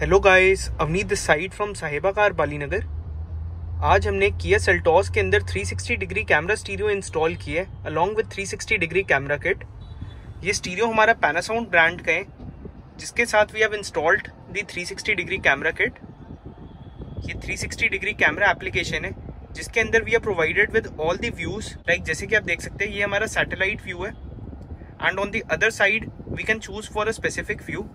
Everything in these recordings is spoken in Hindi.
Hello guys, Avneet this side from साहिबा कार बालीनगर। आज हमने किया सेल्टॉस के अंदर 360 डिग्री कैमरा स्टीरियो इंस्टॉल किया है along with 360 degree camera kit. ये स्टीरियो हमारा पैनासाउंड ब्रांड का है, जिसके साथ we have installed the 360 degree camera kit. ये 360 डिग्री कैमरा एप्लीकेशन है जिसके अंदर we are provided with all the views. Like जैसे कि आप देख सकते हैं, ये हमारा सैटेलाइट व्यू है and on the other side we can choose for a specific view.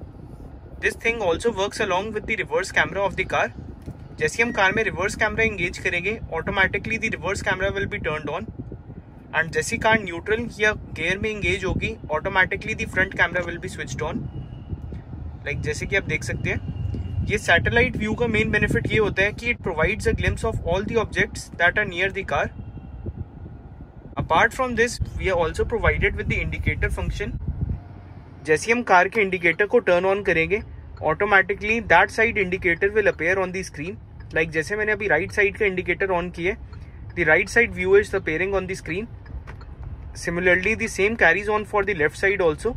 This thing also works along with the reverse camera of the car. जैसे हम कार में रिवर्स कैमरा इंगेज करेंगे, automatically the reverse camera will be turned on and जैसी कार न्यूट्रल या गियर में इंगेज होगी, automatically the front camera will be switched on. Like जैसे कि आप देख सकते हैं, ये सैटेलाइट व्यू का मेन बेनिफिट ये होता है कि it provides a glimpse of all the objects that are near the car. Apart from this, we are also provided with the indicator function. जैसे हम कार के इंडिकेटर को टर्न ऑन करेंगे, automatically that side indicator will appear on the screen. Like जैसे मैंने अभी राइट साइड का इंडिकेटर ऑन किया, the right side view is appearing on the screen. Similarly the same carries on for the left side also.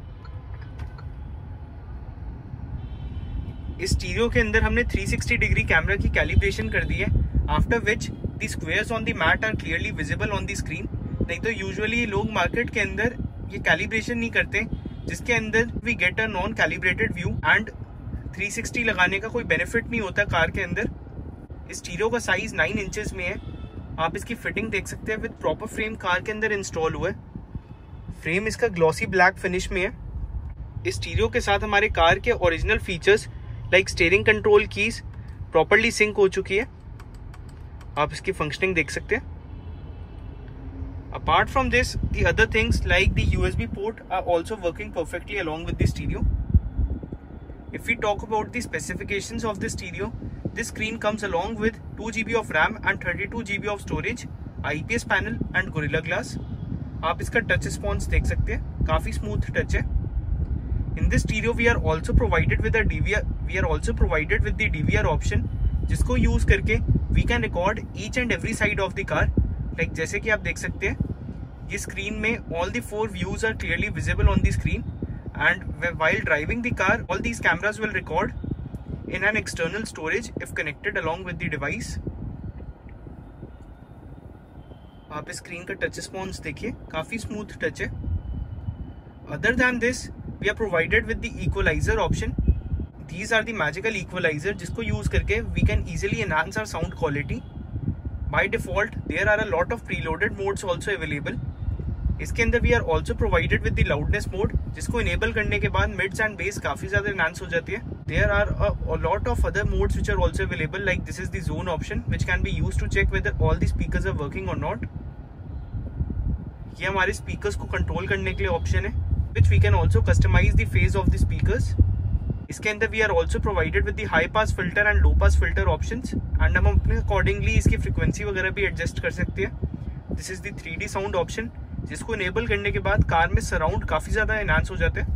इस स्टीरियो के अंदर हमने 360 डिग्री कैमरा की कैलिब्रेशन कर दी है, after which the squares on the mat are clearly visible on the screen. नहीं तो यूजुअली लोग मार्केट के अंदर ये कैलिब्रेशन नहीं करते, जिसके अंदर we get a non calibrated view and 360 लगाने का कोई बेनिफिट नहीं होता कार के अंदर। इस स्टीरियो का साइज 9 इंचेस में है। आप इसकी फिटिंग देख सकते हैं, विद प्रॉपर फ्रेम कार के अंदर इंस्टॉल हुआ है। फ्रेम इसका ग्लॉसी ब्लैक फिनिश में है। इस स्टीरियो के साथ हमारे कार के original features like steering control keys properly sync हो चुकी है। आप इसकी फंक्शनिंग देख सकते हैं। Apart from this, the other things like the USB port are also working perfectly along with the stereo. If we talk about the specifications of the stereo, this screen comes along with 2 GB of RAM and 32 GB of storage, IPS panel and Gorilla Glass. आप इसका टच रिस्पॉन्स देख सकते हैं, काफी स्मूथ टच है। In this stereo, we are also provided with the DVR option, जिसको यूज करके we can record each and every side of the car. Like जैसे कि आप देख सकते हैं, ये स्क्रीन में all the 4 views are clearly visible on the screen and while driving the car all these cameras will record in an external storage if connected along with the device. आप इस स्क्रीन का टच रिस्पॉन्स देखिए, काफी स्मूथ टच है। Other than this, we are provided with the equaliser option. These are the magical equaliser, जिसको यूज करके we can easily enhance our sound quality. By default, there are a lot of preloaded modes also available. इसके अंदर we are also provided with the loudness mode, जिसको enable करने के बाद mids and bass काफी ज्यादा enhance हो जाती है। There are a lot of other modes which are also available, like this is the zone option, which can be used to check whether all the speakers are working or not. ये हमारे speakers को control करने के लिए option है, which we can also customize the phase of the speakers. इसके अंदर we are also provided with the high pass filter and low pass filter options and हम अपने अकॉर्डिंगली इसकी फ्रीक्वेंसी वगैरह भी एडजस्ट कर सकते हैं। This is the 3D sound option, जिसको इनेबल करने के बाद कार में सराउंड काफी ज्यादा एनहांस हो जाते हैं।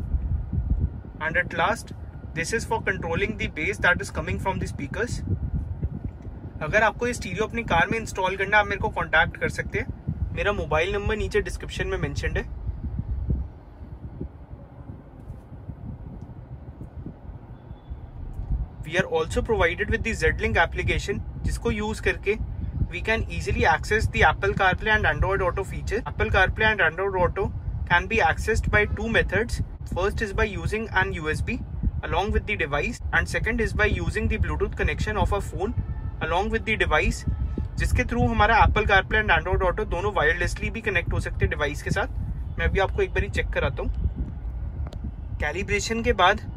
And at last, this is for controlling the base that is coming from the speakers. अगर आपको ये स्टीरियो अपनी कार में इंस्टॉल करना, आप मेरे को कॉन्टैक्ट कर सकते हैं। मेरा मोबाइल नंबर नीचे डिस्क्रिप्शन में मेंशन्ड है। We are also provided with the Z-Link application, जिसको यूज करके we can easily access the Apple CarPlay and Android Auto feature. Apple CarPlay and Android Auto can be accessed by 2 methods. First is by using an USB along with the device, and second is by using the Bluetooth connection of a phone along with the device, जिसके थ्रू हमारा Apple CarPlay and Android Auto दोनों वायरलेसली भी कनेक्ट हो सकते हैं डिवाइस के साथ। मैं अभी आपको एक बार चेक कराता हूँ। कैलिब्रेशन के बाद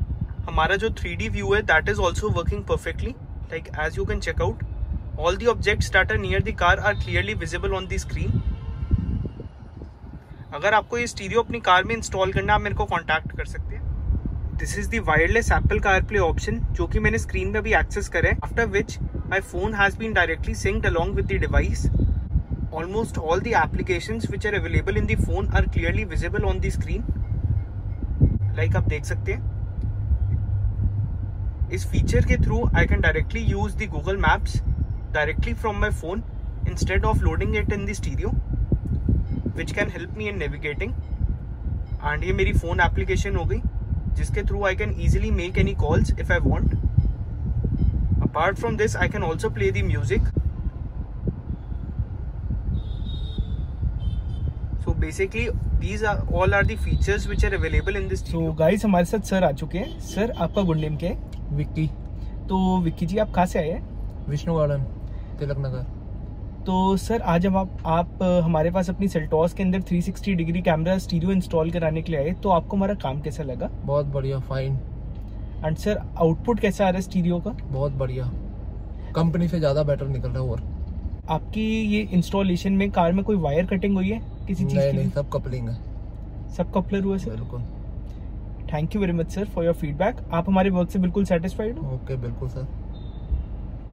हमारा जो 3D व्यू है, that is also working perfectly. Like as you can check out, all the objects that are near the car are clearly visible on the screen. अगर आपको ये स्टीरियो अपनी कार में इंस्टॉल करना, आप मेरे को कॉन्टैक्ट कर सकते हैं। This is the wireless Apple CarPlay option, जो कि मैंने स्क्रीन में भी एक्सेस करा है, after which my phone has been directly synced along with the device. Almost all the applications which are available in the phone are clearly visible on the screen. Like आप देख सकते हैं, इस फीचर के through I can directly use the Google Maps directly from my phone instead of loading it in the stereo, which can help me in navigating. And ये मेरी फोन एप्लीकेशन हो गई, जिसके through I can easily make any calls if I want. Apart from this, I can also play the music. So basically, these are all the features which are available in this stereo. So guys, हमारे साथ सर आ चुके हैं. सर, आपका गुड नेम क्या है? विक्की. तो विक्की जी, आप कहाँ से आए हैं? विष्णु गार्डन, तिलक नगर. तो सर, आज जब आप हमारे पास अपनी सेल्टॉस के अंदर 360 डिग्री कैमरा स्टीरियो इंस्टॉल कराने के लिए आए, तो आपको हमारा काम कैसा लगा? बहुत बढ़िया, फाइन. एंड सर, आउटपुट कैसा आ रहा है स्टीरियो का? बहुत बढ़िया, कंपनी से ज़्यादा बेटर निकल रहा है. और आपकी ये इंस्टॉलेशन में कार में कोई वायर कटिंग हुई है किसी चीज़ की? नहीं, सब कपलिंग है. सब कपलर हुआ है सर? बिल्कुल. Thank you very much sir for your feedback. आप हमारे वर्क से बिल्कुल सेटिस्फाइड हो? ओके, बिल्कुल सर.